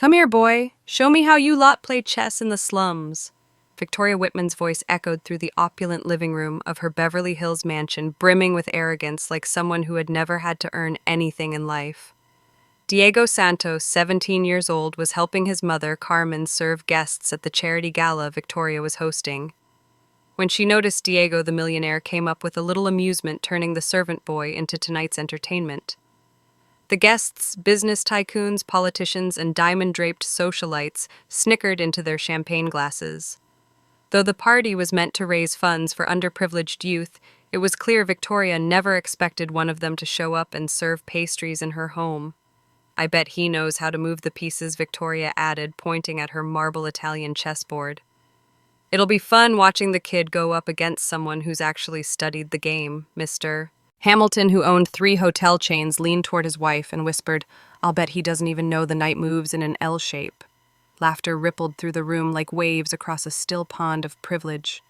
Come here, boy. Show me how you lot play chess in the slums. Victoria Whitman's voice echoed through the opulent living room of her Beverly Hills mansion, brimming with arrogance like someone who had never had to earn anything in life. Diego Santos, 17 years old, was helping his mother, Carmen, serve guests at the charity gala Victoria was hosting. When she noticed Diego the millionaire came up with a little amusement, turning the servant boy into tonight's entertainment. The guests, business tycoons, politicians, and diamond-draped socialites, snickered into their champagne glasses. Though the party was meant to raise funds for underprivileged youth, it was clear Victoria never expected one of them to show up and serve pastries in her home. I bet he knows how to move the pieces, Victoria added, pointing at her marble Italian chessboard. It'll be fun watching the kid go up against someone who's actually studied the game, Mr. Hamilton, who owned 3 hotel chains, leaned toward his wife and whispered, "I'll bet he doesn't even know the knight moves in an L shape." Laughter rippled through the room like waves across a still pond of privilege.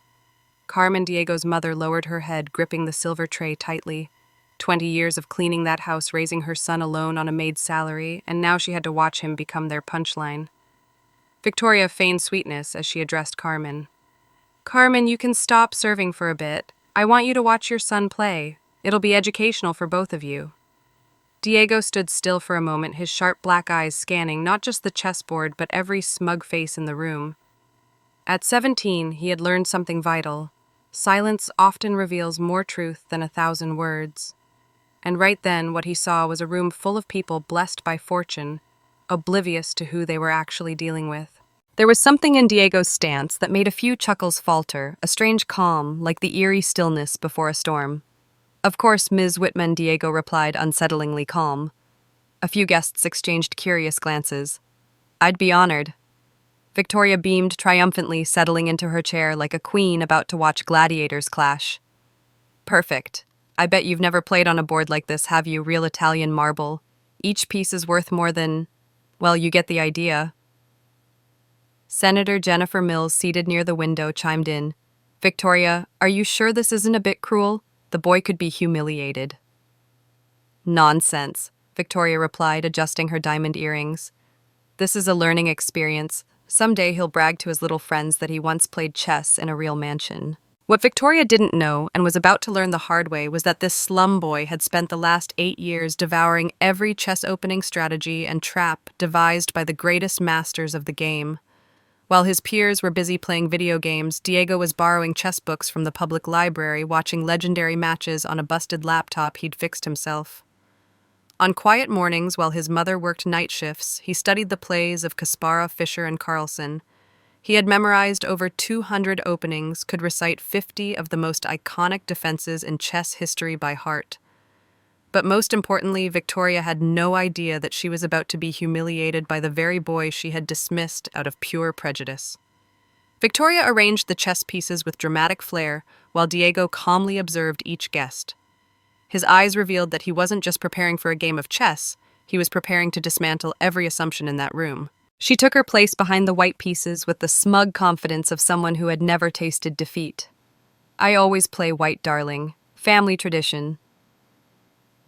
Carmen, Diego's mother, lowered her head, gripping the silver tray tightly. 20 years of cleaning that house, raising her son alone on a maid's salary, and now she had to watch him become their punchline. Victoria feigned sweetness as she addressed Carmen. "Carmen, you can stop serving for a bit. I want you to watch your son play. It'll be educational for both of you." Diego stood still for a moment, his sharp black eyes scanning not just the chessboard but every smug face in the room. At 17, he had learned something vital. Silence often reveals more truth than 1,000 words. And right then, what he saw was a room full of people blessed by fortune, oblivious to who they were actually dealing with. There was something in Diego's stance that made a few chuckles falter, a strange calm, like the eerie stillness before a storm. "Of course, Ms. Whitman," Diego replied, unsettlingly calm. A few guests exchanged curious glances. "I'd be honored." Victoria beamed triumphantly, settling into her chair like a queen about to watch gladiators clash. "Perfect. I bet you've never played on a board like this, have you? Real Italian marble. Each piece is worth more than... well, you get the idea." Senator Jennifer Mills, seated near the window, chimed in. "Victoria, are you sure this isn't a bit cruel? The boy could be humiliated." "Nonsense," Victoria replied, adjusting her diamond earrings. "This is a learning experience. Someday he'll brag to his little friends that he once played chess in a real mansion." What Victoria didn't know, and was about to learn the hard way, was that this slum boy had spent the last 8 years devouring every chess opening strategy and trap devised by the greatest masters of the game. While his peers were busy playing video games, Diego was borrowing chess books from the public library, watching legendary matches on a busted laptop he'd fixed himself. On quiet mornings, while his mother worked night shifts, he studied the plays of Kasparov, Fischer, and Carlsen. He had memorized over 200 openings, could recite 50 of the most iconic defenses in chess history by heart. But most importantly, Victoria had no idea that she was about to be humiliated by the very boy she had dismissed out of pure prejudice. Victoria arranged the chess pieces with dramatic flair, while Diego calmly observed each guest. His eyes revealed that he wasn't just preparing for a game of chess, he was preparing to dismantle every assumption in that room. She took her place behind the white pieces with the smug confidence of someone who had never tasted defeat. "I always play white, darling. Family tradition."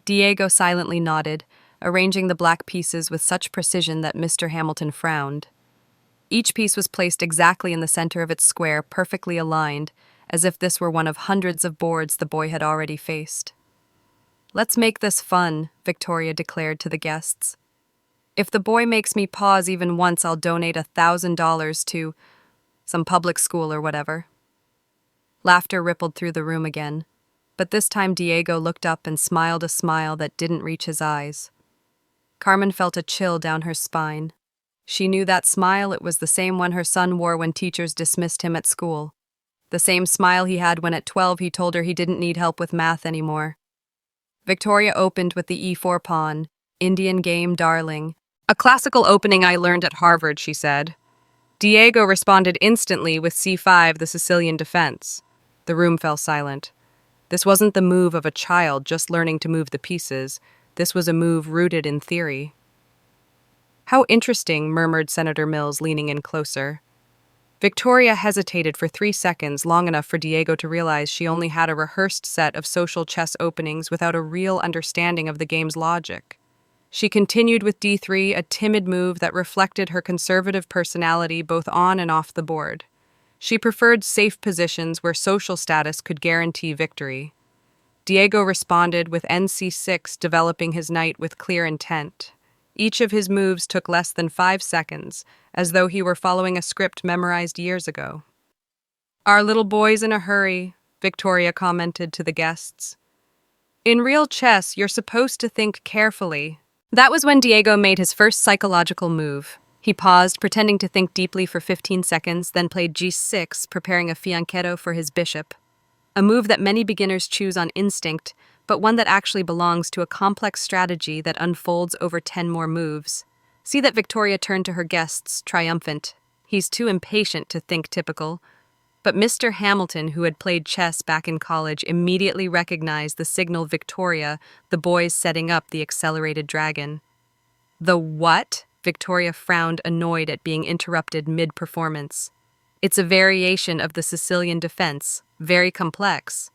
Diego silently nodded, arranging the black pieces with such precision that Mr. Hamilton frowned. Each piece was placed exactly in the center of its square, perfectly aligned, as if this were one of hundreds of boards the boy had already faced. "Let's make this fun," Victoria declared to the guests. "If the boy makes me pause even once, I'll donate $1,000 to some public school or whatever." Laughter rippled through the room again, but this time Diego looked up and smiled a smile that didn't reach his eyes. Carmen felt a chill down her spine. She knew that smile. It was the same one her son wore when teachers dismissed him at school. The same smile he had when at 12 he told her he didn't need help with math anymore. Victoria opened with the E4 pawn. "Indian game, darling. A classical opening I learned at Harvard," she said. Diego responded instantly with C5, the Sicilian defense. The room fell silent. This wasn't the move of a child just learning to move the pieces. This was a move rooted in theory. "How interesting," murmured Senator Mills, leaning in closer. Victoria hesitated for 3 seconds, long enough for Diego to realize she only had a rehearsed set of social chess openings without a real understanding of the game's logic. She continued with d3, a timid move that reflected her conservative personality both on and off the board. She preferred safe positions where social status could guarantee victory. Diego responded with nc6, developing his knight with clear intent. Each of his moves took less than 5 seconds, as though he were following a script memorized years ago. "Our little boy's in a hurry," Victoria commented to the guests. "In real chess, you're supposed to think carefully." That was when Diego made his first psychological move. He paused, pretending to think deeply for 15 seconds, then played g6, preparing a fianchetto for his bishop. A move that many beginners choose on instinct, but one that actually belongs to a complex strategy that unfolds over 10 more moves. See that Victoria turned to her guests, triumphant. "He's too impatient to think typical." But Mr. Hamilton, who had played chess back in college, immediately recognized the signal Victoria, the boys setting up the accelerated dragon. "The what?" Victoria frowned, annoyed at being interrupted mid-performance. "It's a variation of the Sicilian defense, very complex."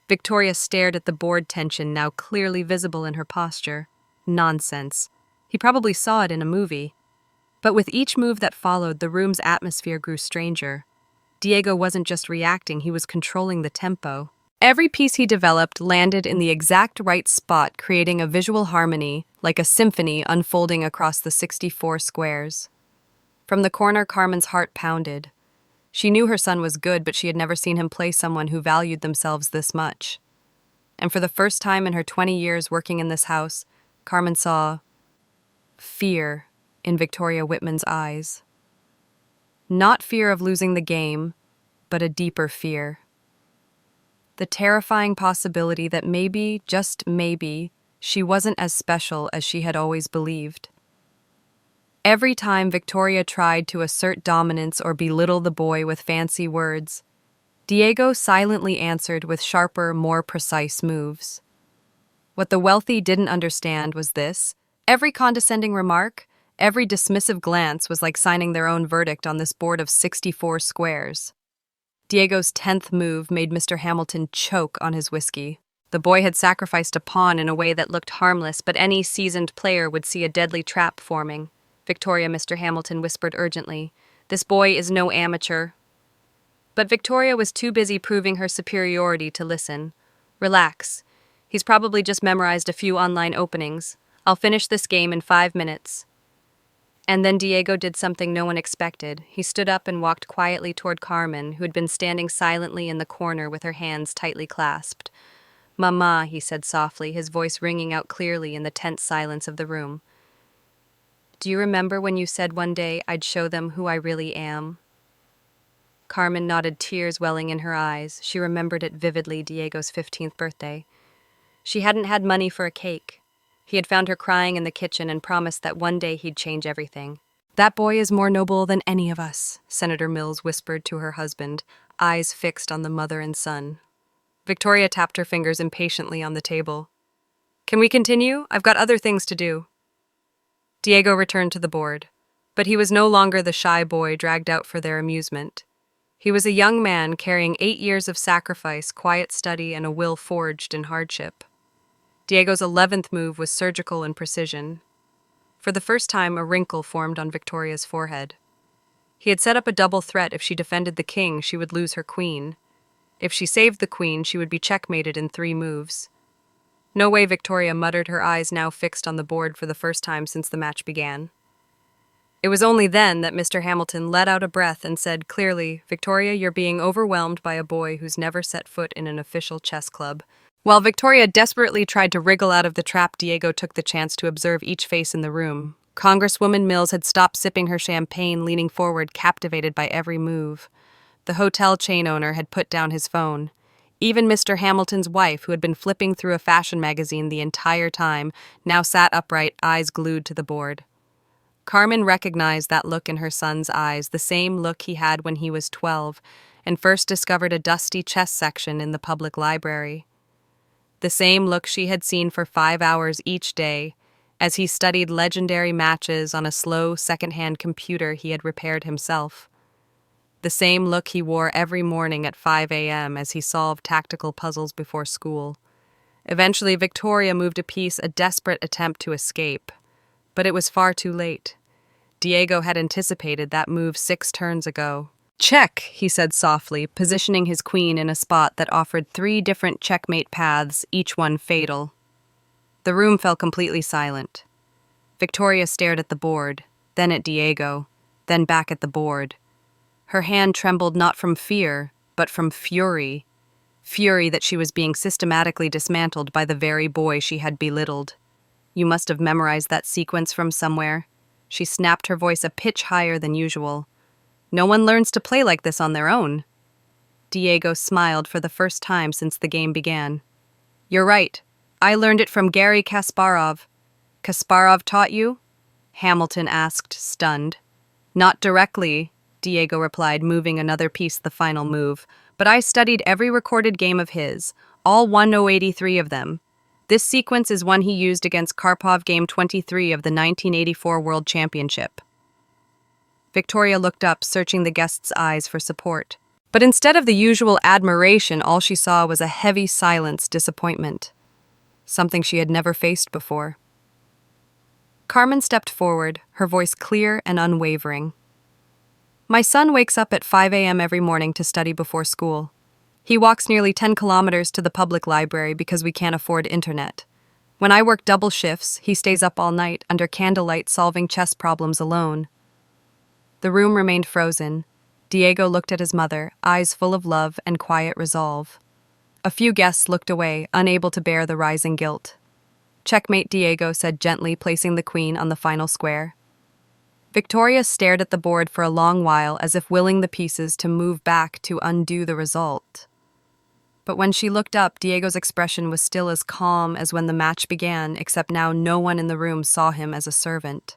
Victoria stared at the board tension now clearly visible in her posture. Nonsense. He probably saw it in a movie. But with each move that followed, the room's atmosphere grew stranger. Diego wasn't just reacting, he was controlling the tempo. Every piece he developed landed in the exact right spot, creating a visual harmony, like a symphony unfolding across the 64 squares. From the corner, Carmen's heart pounded. She knew her son was good, but she had never seen him play someone who valued themselves this much. And for the first time in her 20 years working in this house, Carmen saw fear in Victoria Whitman's eyes. Not fear of losing the game, but a deeper fear. The terrifying possibility that maybe, just maybe, she wasn't as special as she had always believed. Every time Victoria tried to assert dominance or belittle the boy with fancy words, Diego silently answered with sharper, more precise moves. What the wealthy didn't understand was this: every condescending remark, every dismissive glance was like signing their own verdict on this board of 64 squares. Diego's 10th move made Mr. Hamilton choke on his whiskey. The boy had sacrificed a pawn in a way that looked harmless, but any seasoned player would see a deadly trap forming. "Victoria," Mr. Hamilton whispered urgently, "this boy is no amateur." But Victoria was too busy proving her superiority to listen. "Relax. He's probably just memorized a few online openings. I'll finish this game in 5 minutes." And then Diego did something no one expected. He stood up and walked quietly toward Carmen, who had been standing silently in the corner with her hands tightly clasped. "Mama," he said softly, his voice ringing out clearly in the tense silence of the room. "Do you remember when you said one day I'd show them who I really am?" Carmen nodded, tears welling in her eyes. She remembered it vividly, Diego's 15th birthday. She hadn't had money for a cake. He had found her crying in the kitchen and promised that one day he'd change everything. "That boy is more noble than any of us," Senator Mills whispered to her husband, eyes fixed on the mother and son. Victoria tapped her fingers impatiently on the table. "Can we continue? I've got other things to do." Diego returned to the board, but he was no longer the shy boy dragged out for their amusement. He was a young man carrying 8 years of sacrifice, quiet study, and a will forged in hardship. Diego's 11th move was surgical in precision. For the first time, a wrinkle formed on Victoria's forehead. He had set up a double threat: if she defended the king, she would lose her queen. If she saved the queen, she would be checkmated in 3 moves. "No way," Victoria muttered, her eyes now fixed on the board for the first time since the match began. It was only then that Mr. Hamilton let out a breath and said clearly, "Victoria, you're being overwhelmed by a boy who's never set foot in an official chess club." While Victoria desperately tried to wriggle out of the trap, Diego took the chance to observe each face in the room. Congresswoman Mills had stopped sipping her champagne, leaning forward, captivated by every move. The hotel chain owner had put down his phone. Even Mr. Hamilton's wife, who had been flipping through a fashion magazine the entire time, now sat upright, eyes glued to the board. Carmen recognized that look in her son's eyes, the same look he had when he was 12, and first discovered a dusty chess section in the public library. The same look she had seen for 5 hours each day, as he studied legendary matches on a slow second-hand computer he had repaired himself. The same look he wore every morning at 5 a.m. as he solved tactical puzzles before school. Eventually, Victoria moved a piece, a desperate attempt to escape. But it was far too late. Diego had anticipated that move 6 turns ago. Check, he said softly, positioning his queen in a spot that offered 3 different checkmate paths, each one fatal. The room fell completely silent. Victoria stared at the board, then at Diego, then back at the board. Her hand trembled not from fear, but from fury. Fury that she was being systematically dismantled by the very boy she had belittled. You must have memorized that sequence from somewhere. She snapped her voice a pitch higher than usual. No one learns to play like this on their own. Diego smiled for the first time since the game began. You're right. I learned it from Garry Kasparov. Kasparov taught you? Hamilton asked, stunned. Not directly, Diego replied, moving another piece the final move. But I studied every recorded game of his, all 1083 of them. This sequence is one he used against Karpov Game 23 of the 1984 World Championship. Victoria looked up, searching the guest's eyes for support. But instead of the usual admiration, all she saw was a heavy silence, disappointment. Something she had never faced before. Carmen stepped forward, her voice clear and unwavering. My son wakes up at 5 a.m. every morning to study before school. He walks nearly 10 kilometers to the public library because we can't afford internet. When I work double shifts, he stays up all night under candlelight solving chess problems alone. The room remained frozen. Diego looked at his mother, eyes full of love and quiet resolve. A few guests looked away, unable to bear the rising guilt. Checkmate, Diego said gently, placing the queen on the final square. Victoria stared at the board for a long while, as if willing the pieces to move back to undo the result. But when she looked up, Diego's expression was still as calm as when the match began, except now no one in the room saw him as a servant.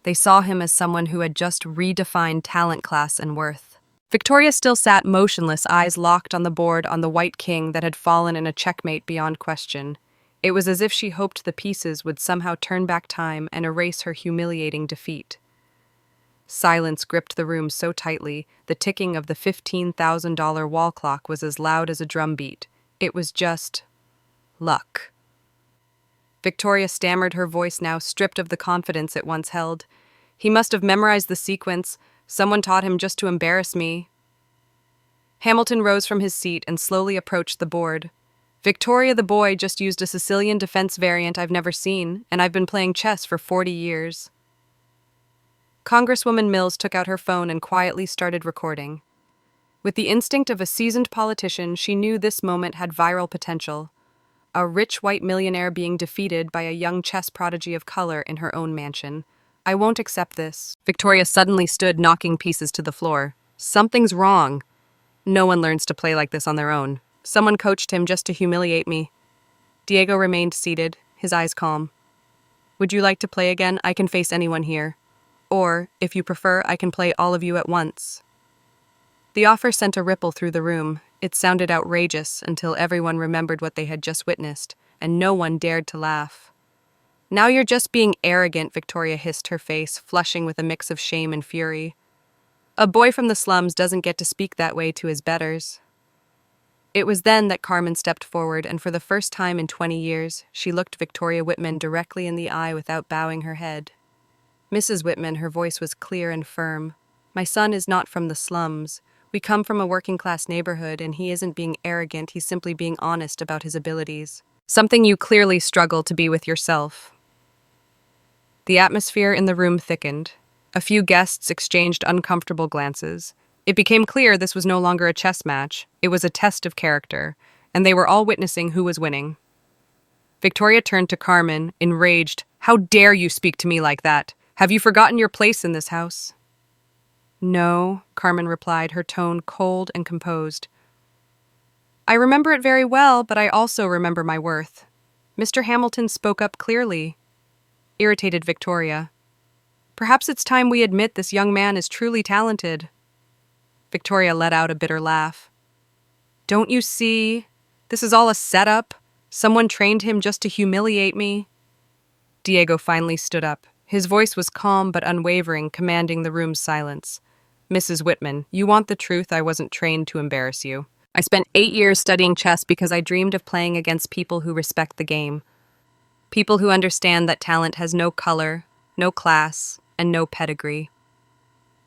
They saw him as someone who had just redefined talent, class, and worth. Victoria still sat motionless, eyes locked on the board on the white king that had fallen in a checkmate beyond question. It was as if she hoped the pieces would somehow turn back time and erase her humiliating defeat. Silence gripped the room so tightly, the ticking of the $15,000 wall clock was as loud as a drumbeat. It was just luck. Victoria stammered, her voice now stripped of the confidence it once held. He must have memorized the sequence. Someone taught him just to embarrass me. Hamilton rose from his seat and slowly approached the board. Victoria the boy just used a Sicilian defense variant I've never seen, and I've been playing chess for 40 years. Congresswoman Mills took out her phone and quietly started recording. With the instinct of a seasoned politician, she knew this moment had viral potential. A rich white millionaire being defeated by a young chess prodigy of color in her own mansion. I won't accept this. Victoria suddenly stood, knocking pieces to the floor. Something's wrong. No one learns to play like this on their own. Someone coached him just to humiliate me. Diego remained seated, his eyes calm. Would you like to play again? I can face anyone here. Or, if you prefer, I can play all of you at once. The offer sent a ripple through the room. It sounded outrageous until everyone remembered what they had just witnessed, and no one dared to laugh. Now you're just being arrogant, Victoria hissed, her face flushing with a mix of shame and fury. A boy from the slums doesn't get to speak that way to his betters. It was then that Carmen stepped forward, and for the first time in 20 years, she looked Victoria Whitman directly in the eye without bowing her head. Mrs. Whitman, her voice was clear and firm. My son is not from the slums. We come from a working-class neighborhood, and he isn't being arrogant, he's simply being honest about his abilities. Something you clearly struggle to be with yourself. The atmosphere in the room thickened. A few guests exchanged uncomfortable glances. It became clear this was no longer a chess match. It was a test of character, and they were all witnessing who was winning. Victoria turned to Carmen, enraged. How dare you speak to me like that? Have you forgotten your place in this house? No, Carmen replied, her tone cold and composed. I remember it very well, but I also remember my worth. Mr. Hamilton spoke up clearly. Irritated Victoria. Perhaps it's time we admit this young man is truly talented. Victoria let out a bitter laugh. Don't you see? This is all a setup. Someone trained him just to humiliate me. Diego finally stood up. His voice was calm but unwavering, commanding the room's silence. Mrs. Whitman, you want the truth? I wasn't trained to embarrass you. I spent 8 years studying chess because I dreamed of playing against people who respect the game. People who understand that talent has no color, no class, and no pedigree.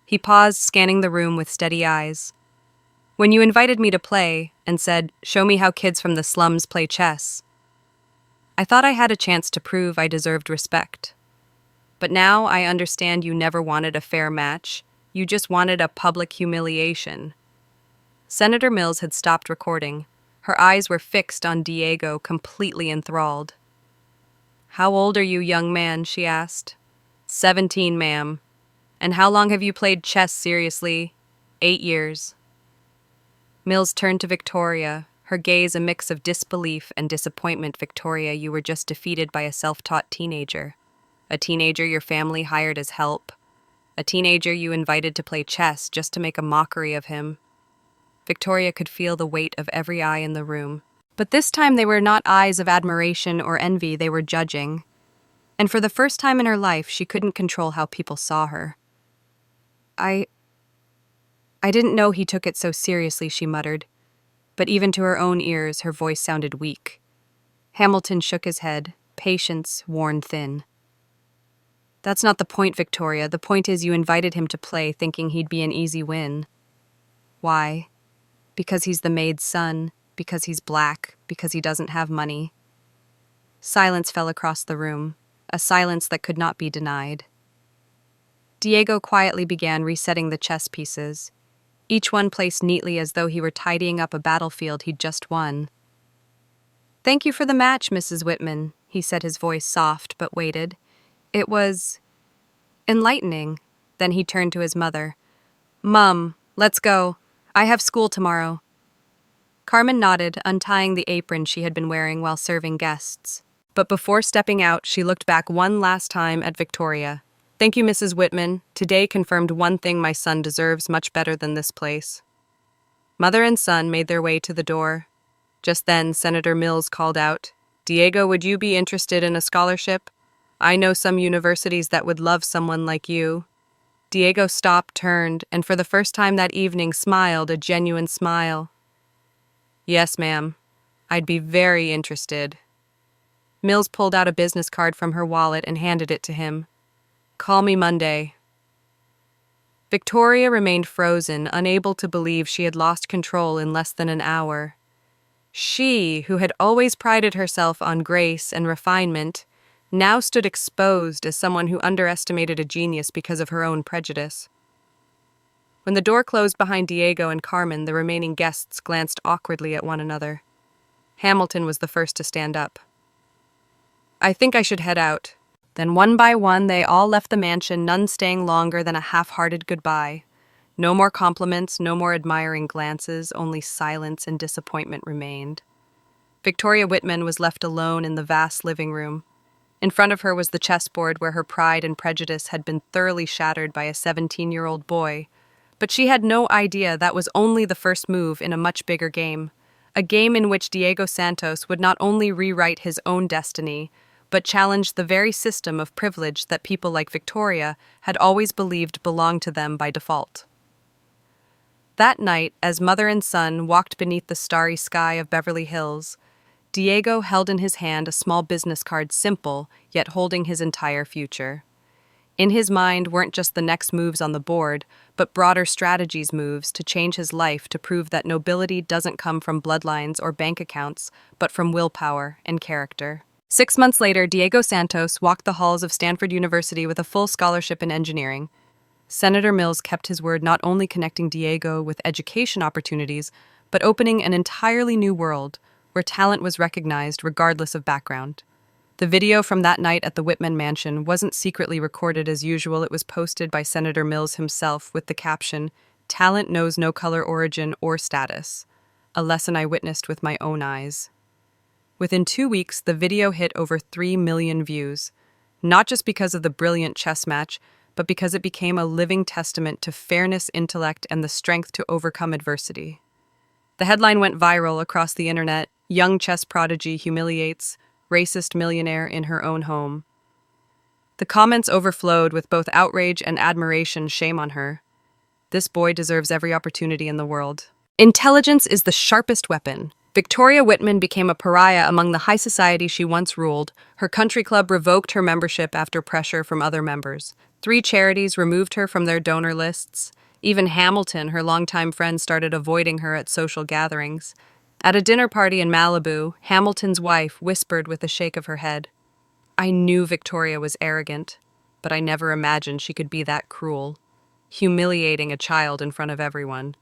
He paused, scanning the room with steady eyes. When you invited me to play and said, "Show me how kids from the slums play chess," I thought I had a chance to prove I deserved respect. But now I understand you never wanted a fair match. You just wanted a public humiliation. Senator Mills had stopped recording. Her eyes were fixed on Diego, completely enthralled. "How old are you, young man?" she asked. 17, ma'am. "And how long have you played chess seriously?" 8 years. Mills turned to Victoria, her gaze a mix of disbelief and disappointment. "Victoria, you were just defeated by a self-taught teenager. A teenager your family hired as help. A teenager you invited to play chess just to make a mockery of him." Victoria could feel the weight of every eye in the room. But this time they were not eyes of admiration or envy, they were judging. And for the first time in her life, she couldn't control how people saw her. I didn't know he took it so seriously," she muttered. But even to her own ears, her voice sounded weak. Hamilton shook his head, patience worn thin. "That's not the point, Victoria. The point is you invited him to play thinking he'd be an easy win. Why? Because he's the maid's son, because he's black, because he doesn't have money." Silence fell across the room, a silence that could not be denied. Diego quietly began resetting the chess pieces, each one placed neatly as though he were tidying up a battlefield he'd just won. "Thank you for the match, Mrs. Whitman," he said, his voice soft but weighted. "It was enlightening." Then he turned to his mother. "Mum, let's go. I have school tomorrow." Carmen nodded, untying the apron she had been wearing while serving guests. But before stepping out, she looked back one last time at Victoria. "Thank you, Mrs. Whitman. Today confirmed one thing my son deserves much better than this place." Mother and son made their way to the door. Just then, Senator Mills called out, "Diego, would you be interested in a scholarship? I know some universities that would love someone like you." Diego stopped, turned, and for the first time that evening smiled a genuine smile. "Yes, ma'am. I'd be very interested." Mills pulled out a business card from her wallet and handed it to him. "Call me Monday." Victoria remained frozen, unable to believe she had lost control in less than an hour. She, who had always prided herself on grace and refinement, now stood exposed as someone who underestimated a genius because of her own prejudice. When the door closed behind Diego and Carmen, the remaining guests glanced awkwardly at one another. Hamilton was the first to stand up. "I think I should head out." Then one by one they all left the mansion, none staying longer than a half-hearted goodbye. No more compliments, no more admiring glances, only silence and disappointment remained. Victoria Whitman was left alone in the vast living room. In front of her was the chessboard where her pride and prejudice had been thoroughly shattered by a 17-year-old boy. But she had no idea that was only the first move in a much bigger game. A game in which Diego Santos would not only rewrite his own destiny, but challenged the very system of privilege that people like Victoria had always believed belonged to them by default. That night, as mother and son walked beneath the starry sky of Beverly Hills, Diego held in his hand a small business card, simple, yet holding his entire future. In his mind weren't just the next moves on the board, but broader strategies moves to change his life, to prove that nobility doesn't come from bloodlines or bank accounts, but from willpower and character. 6 months later, Diego Santos walked the halls of Stanford University with a full scholarship in engineering. Senator Mills kept his word, not only connecting Diego with education opportunities, but opening an entirely new world where talent was recognized regardless of background. The video from that night at the Whitman mansion wasn't secretly recorded as usual. It was posted by Senator Mills himself with the caption, "Talent knows no color, origin, or status. A lesson I witnessed with my own eyes." Within 2 weeks, the video hit over 3 million views, not just because of the brilliant chess match, but because it became a living testament to fairness, intellect, and the strength to overcome adversity. The headline went viral across the internet: "Young chess prodigy humiliates racist millionaire in her own home." The comments overflowed with both outrage and admiration. "Shame on her. This boy deserves every opportunity in the world." Intelligence is the sharpest weapon. Victoria Whitman became a pariah among the high society she once ruled. Her country club revoked her membership after pressure from other members. 3 charities removed her from their donor lists. Even Hamilton, her longtime friend, started avoiding her at social gatherings. At a dinner party in Malibu, Hamilton's wife whispered with a shake of her head, "I knew Victoria was arrogant, but I never imagined she could be that cruel, humiliating a child in front of everyone."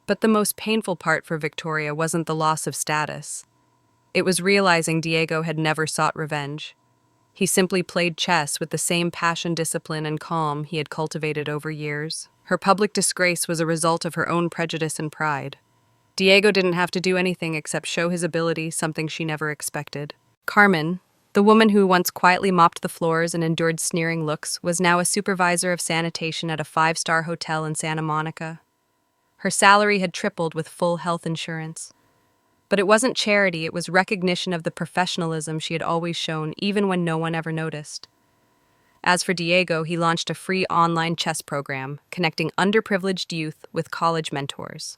But the most painful part for Victoria wasn't the loss of status. It was realizing Diego had never sought revenge. He simply played chess with the same passion, discipline, and calm he had cultivated over years. Her public disgrace was a result of her own prejudice and pride. Diego didn't have to do anything except show his ability, something she never expected. Carmen, the woman who once quietly mopped the floors and endured sneering looks, was now a supervisor of sanitation at a 5-star hotel in Santa Monica. Her salary had tripled with full health insurance. But it wasn't charity, it was recognition of the professionalism she had always shown, even when no one ever noticed. As for Diego, he launched a free online chess program, connecting underprivileged youth with college mentors.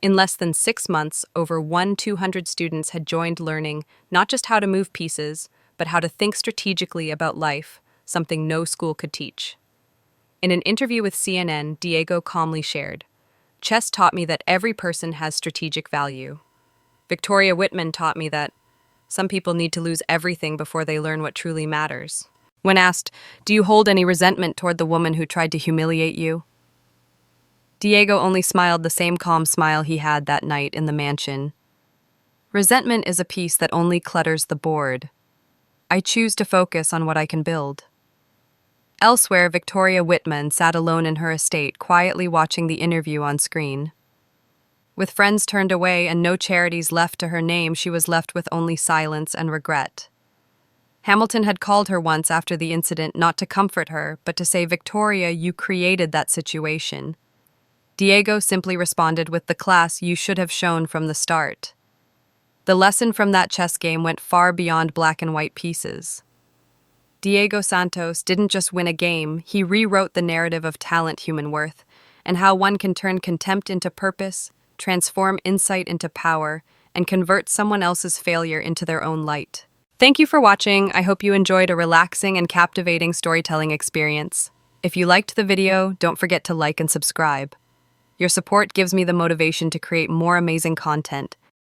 In less than 6 months, over 200 students had joined, learning not just how to move pieces, but how to think strategically about life, something no school could teach. In an interview with CNN, Diego calmly shared, "Chess taught me that every person has strategic value. Victoria Whitman taught me that some people need to lose everything before they learn what truly matters." When asked, "Do you hold any resentment toward the woman who tried to humiliate you?" Diego only smiled the same calm smile he had that night in the mansion. "Resentment is a piece that only clutters the board. I choose to focus on what I can build." Elsewhere, Victoria Whitman sat alone in her estate, quietly watching the interview on screen. With friends turned away and no charities left to her name, she was left with only silence and regret. Hamilton had called her once after the incident, not to comfort her, but to say, "Victoria, you created that situation." Diego simply responded with, "The class you should have shown from the start." The lesson from that chess game went far beyond black and white pieces. Diego Santos didn't just win a game, he rewrote the narrative of talent, human worth, and how one can turn contempt into purpose, transform insight into power, and convert someone else's failure into their own light. Thank you for watching. I hope you enjoyed a relaxing and captivating storytelling experience. If you liked the video, don't forget to like and subscribe. Your support gives me the motivation to create more amazing content.